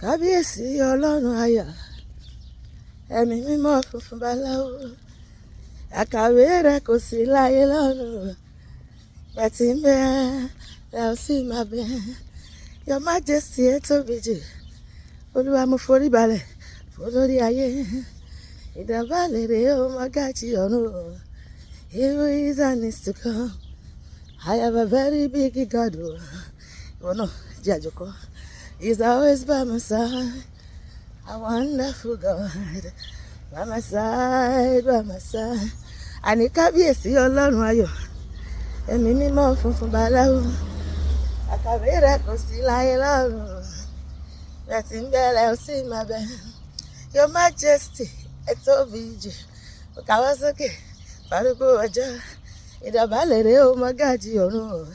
Kabiyesi Olorun ayọ̀, ẹ̀mí mímọ́ funfun balau, àkàwé rẹ̀ kò sí láyé lọ́run, bẹ̀tì ń bẹ ẹ ò sì máa bẹ. Your Majesty ẹ tóbi jù, Olúwa mo forí balẹ̀ fún lórí ayé, ìdọ̀bálẹ̀ rẹ̀ ó mọ́gàjí ọ̀run. He who is and is to come. I have a very big God. Oh no, Jajoko. He's always by my side. A wonderful God. By my side, by my side. Àní Kábíyèsí Ọlọ́run ayọ̀, ẹ̀mí mímọ́ funfun balau, àkàwé rẹ̀ kò sí láyé lọ́run, bẹ̀tì ń bẹ̀rẹ̀ ó sì máa bẹ̀. Your Majesty ẹ tóbi jù, ó káwọ́ sókè farúgbó ọjọ́, ìdọ̀bálẹ̀ rẹ̀ ó mọ́gàjí ọ̀run.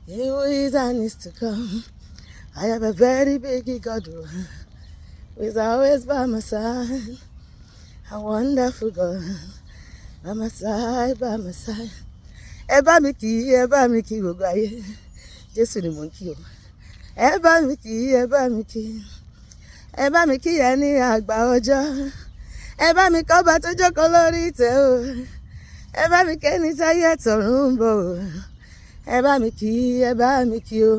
He who is and is to come. I have a very big God who is always by my side. A wonderful God, by my side, by my side. Ẹ bá mi kí, ẹ bá mi kí gbogbo ayé. Jésù ni mò ń kí o. Ẹ bá mi kí, ẹ bá mi kí. Ẹ bá mi kí ẹni àgbà ọjọ́. Ẹ bá mi kọ́ba tó jókòó lórí ìtẹ́ o. Ẹ bá mi kẹ́ni táyé àtọ̀run ń bọ̀ o. Ẹ bá mi kí, ẹ bá mi kí o.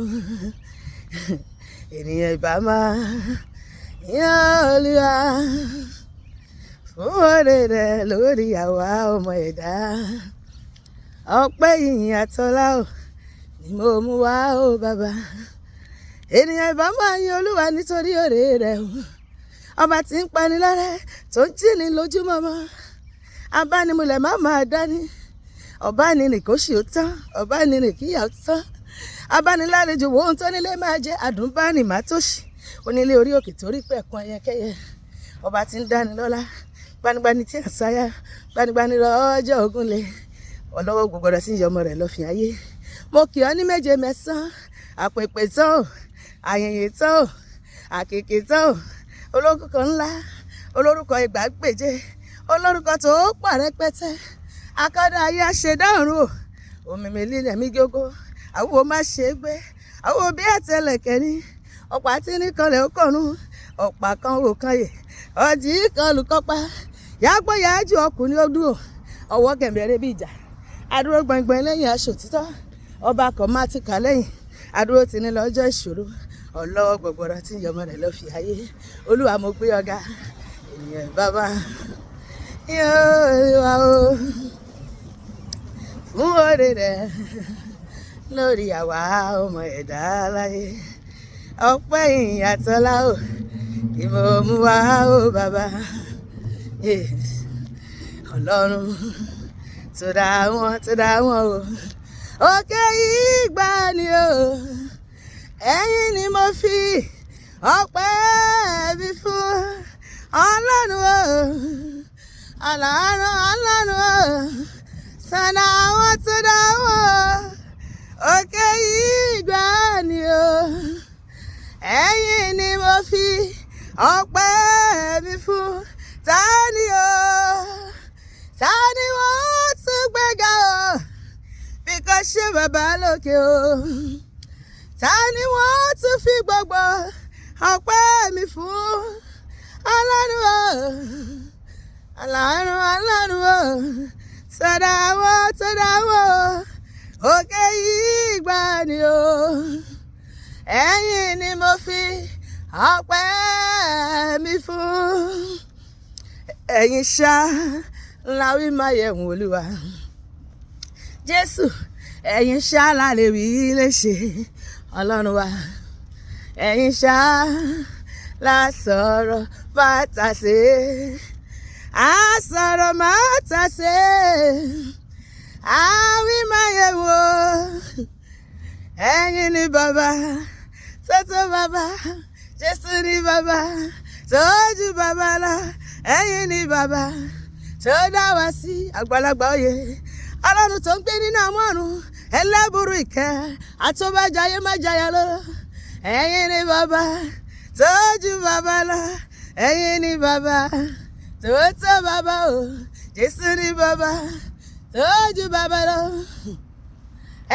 Ènìyàn ìbá máa yan Olúwa fún oore rẹ̀ lórí àwa ọmọ ẹ̀dá. Ọpẹ́ ìyìn àtọlá o ni mo mú wá o bàbá. Ènìyàn ìbá máa yan Olúwa nítorí oore rẹ̀ o. Ọba tí ń pani lárẹ́ tó ń jí ni lójúmọmọ. Abánimúlẹ̀ má máa dání. Ọ̀bánirìn kò ṣì ó tán, ọ̀bánirìn kíyà ó tán. Abánilárejò wo ohun tó nílé máa jẹ, àdùnbánì má tòṣì. Onílé orí òkè torí pẹ̀kan ẹyẹkẹyẹ. Ọba tí ń dáni lọ́lá, gbanigbani tí ń sáyà, gbanigbani lọ́jọ́ ògúnlé. Ọlọ́wọ́ gbogbo ọ̀dọ̀ sí ìyọmọ rẹ̀ lọ́fìn ayé. Mo kì ọ́ ní méje mẹ́sàn-án, àpèpè tán ò, àyìnyè tán ò, àkèké tán ò. Olórúkọ ńlá, olórúkọ ìgbàgbèje, olórúkọ tó pọ̀ rẹpẹtẹ. Akọ́dá ayé aṣẹ̀dá ọ̀run o, òmìmì lílẹ̀ mí gógó, àwọ̀ má ṣe é gbé, àwọ̀ bí àtẹlẹ̀kẹ́ ní, ọ̀pá tí ní kanlẹ̀ ó kọ̀run, ọ̀pá kan ò kan yè, ọ̀jì kan olùkọ́pá, yàgbọ́ yàájú ọkùnrin ó dúró, ọwọ́ gẹ̀mbẹ̀rẹ̀ bí ìjà, adúró gbọ̀ngbọ̀n lẹ́yìn aṣọ òtítọ́, ọba kan má ti kà lẹ́yìn, adúró ti ní lọ́jọ́ ìṣòro, ọlọ́wọ́ gbọ̀gbọ̀rọ̀ tí ìyọmọ rẹ̀ lọ́ fi ayé. Olúwa mo gbé ọ̀gá, ènìyàn bàbá yóò wá o fún oore rẹ̀ lórí àwa ọmọ ẹ̀dá láyé. Ọpẹ́ ìyìn àtọlá o kí mo mú wá o bàbá. Ọlọ́run tó dá wọn o, òkè yìí gbà ni o, ẹ̀yin ni mo fi ọpẹ́ mi fún. Ọlọ́run o, Ọlọ́run o, sọ̀nà àwọn tó dá wọn, òkè yìí gbà ni o, ẹ̀yin ni mo fi ọpẹ́ mi fún. Ta ni o, ta ni wọ́n tún gbéga o, bí kò ṣe bàbá lókè o. Ta ni wọ́n tún fi gbogbo ọpẹ́ mi fún. Ọlọ́run o, Ọlọ́run o, sọ̀dá wọn tó dá wọn, òkè yìí gbà ni o, ẹ̀yin ni mo fi ọpẹ́ mi fún. Ẹ̀yin ṣá ńlá wí máa yẹ̀wò Olúwa. Jésù ẹ̀yin ṣá la lè wí léṣe Ọlọ́run wa. Ẹ̀yin ṣá la sọ̀rọ̀ má ta ṣe, a sọ̀rọ̀ má ta ṣe, a wí máa yẹ̀wò. Ẹ̀yin ni bàbá tó tó bàbá, Jésù ni bàbá tó jù bàbá lọ. Ẹ̀yin ni bàbá tó dá wa sí àgbàlagbà òye, Ọlọ́run tó ń gbé nínú àwọn ọ̀run, ẹlẹ́bùrú ìkẹ́, àtọ́bàjáyé má jayà lọ. Ẹ̀yin ni bàbá tó jù bàbá lọ. Ẹ̀yin ni bàbá tó tó bàbá o, Jésù ni bàbá tó jù bàbá lọ.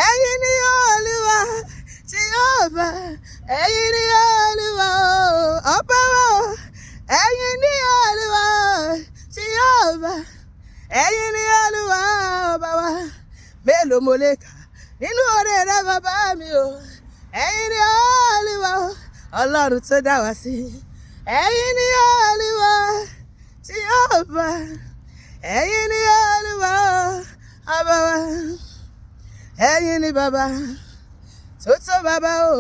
Ẹ̀yin ni Olúwa tí yóò bá, ẹ̀yin ni Olúwa o, ẹ̀yin ni Olúwa ọba wa mélòó mo lè kà nínú oore rẹ bàbá mi o ẹ̀yin ni Olúwa Ọlọ́run tó dá wa sí ẹ̀yin ni Olúwa tí yóò bá ẹ̀yin ni Olúwa ọba wa ẹ̀yin ni bàbá tó tó bàbá o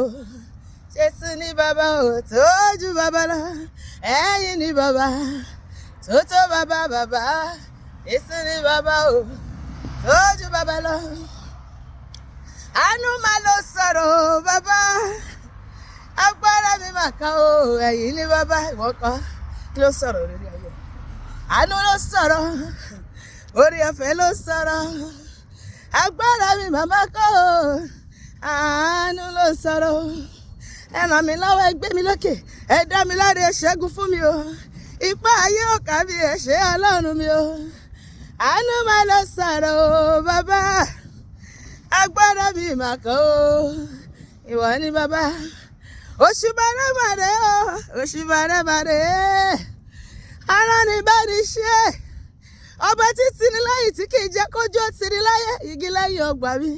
Jésù ni bàbá o tó jù bàbá lọ ẹ̀yin ni bàbá tó tó bàbá bàbá Jésù ni bàbá o tó jù bàbá lọ àánú máa lọ sọ̀rọ̀ bàbá agbára mi máa ká o ẹ̀yin ni bàbá ìwọ kan kí ló sọ̀rọ̀ lórí ayé àánú ló sọ̀rọ̀ orí ọ̀fẹ́ ló sọ̀rọ̀ agbára mi máa ká o àánú ló sọ̀rọ̀ ẹ ràn mí lọ́wọ́ ẹ gbé mi lókè ẹ dá mi láre ṣẹ́gun fún mi o ipá ayé ò ká bí ẹ ṣe Ọlọ́run mi o àánú máa lọ sọ̀rọ̀ o bàbá agbára mi máa kọ́ o ìwọ ni bàbá òṣùbà rẹ màdé o òṣùbà rẹ màdé ara ni bá ní ṣe ọba títí ní láyé tí kì í jẹ́ kójú ó ti ní láyé igi lẹ́yìn ọgbà mi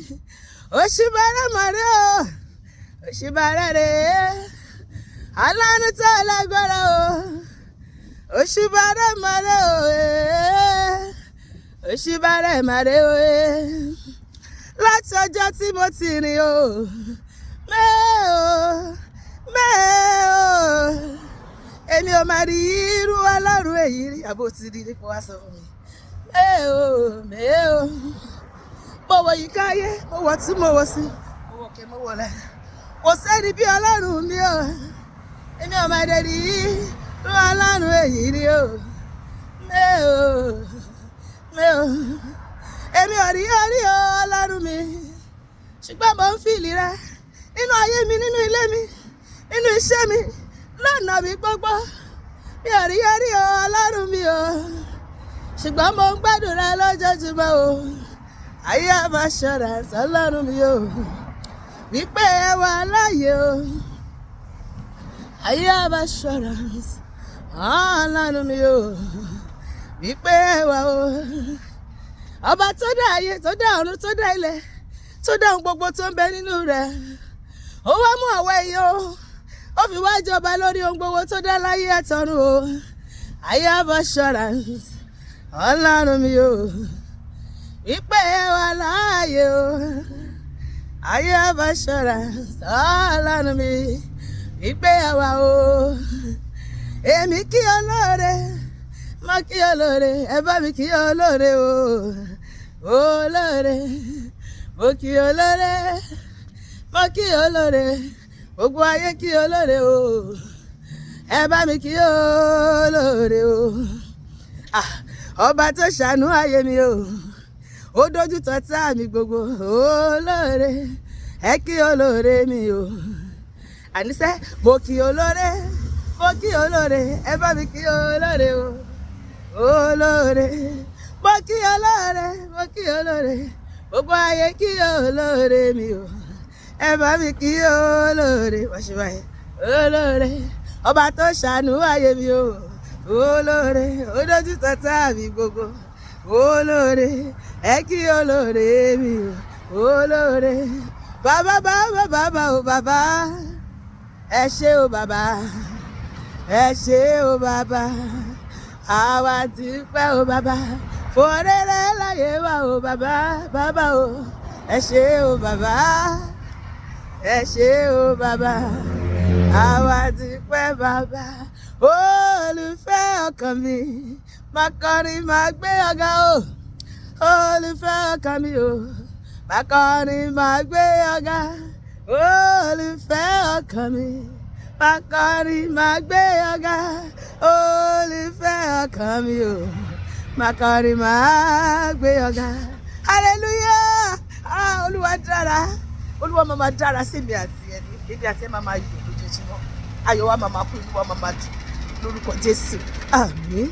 òṣùbà rẹ màdé o òṣùbà rẹ rè é aláàánú tó lágbára o òṣùbà rẹ màdé o òṣùbà rẹ màdé o láti ọjọ́ tí mo ti rìn o èmi ò máa rí irú Ọlọ́run èyí rí àbò ti rí nípa wá sọ fún mi mo wọ yìí káyé mo wọ tí mo wọ sí mo wọ kẹ mo wọ lẹ kò sẹ́ni bí Ọlọ́run mi o èmi ò máa rí irú Ọlọ́run èyí rí o èmi ò rí orí Ọlọ́run mi ṣùgbọ́n mo ń fìlì rẹ nínú ayé mi nínú ilé mi nínú iṣẹ́ mi lọ́nà mi gbogbo mi ò rí orí Ọlọ́run mi o ṣùgbọ́n mo ń gbádùn rẹ lójoojúmọ́ o ayé àmà ṣọ́ra Ọlọ́run mi o wípé ẹ wà láàyè o ayé àmà ṣọ́ra Ọlọ́run mi o wípé ẹ wà o ọba tó dá ayé tó dá ọ̀run tó dá ilẹ̀ tó dá ohun gbogbo tó ń bẹ nínú rẹ̀ ó wá mú àwọn èèyàn ó fi wá jọba lórí ohun gbogbo tó dá láyé àtọ̀run o ayé àbọ̀ assurance Ọlọ́run mi o wípé ẹ wà láàyè o ayé àbọ̀ assurance Ọlọ́run mi wípé ẹ wà o èmi kí olóore má kí olóore ẹ bá mi kí olóore o olóore mo kí olóore mo kí olóore gbogbo ayé kí olóore o ẹ bá mi kí olóore o ọba tó ṣàánú ayé mi o ó dójú tọ́tá mi gbogbo olóore ẹ kí olóore mi o àníṣe mo kí olóore ẹ bá mi kí olóore o olóore mo kí olóore gbogbo ayé kí olóore mi o ẹ bá mi kí olóore wàṣíwáyé olóore ọba tó ṣàánú ayé mi o olóore ó dójú tọ́tá mi gbogbo olóore ẹ kí olóore mi o olóore bàbá o bàbá ẹ ṣé o bàbá ẹ ṣé o bàbá àwa ti pẹ́ o bàbá fòrèrè láyé wa o bàbá o ẹ ṣé o bàbá ẹ ṣé o bàbá àwa ti pẹ́ bàbá olùfẹ́ ọkàn mi máa kọrin máa gbé ọ̀gá o olùfẹ́ ọkàn mi o máa kọrin máa gbé ọ̀gá olùfẹ́ ọkàn mi máa kọrin máa gbé ọ̀gá olùfẹ́ ọkàn mi o máa kọrin máa gbé ọ̀gá hallelujah olúwa dára olúwa máa dára sí mi àti ẹni èdè àti ẹ máa yọ lójoojúmọ́ ayọ̀ wa máa kú inú wa máa dùn lórúkọ Jésù àmín.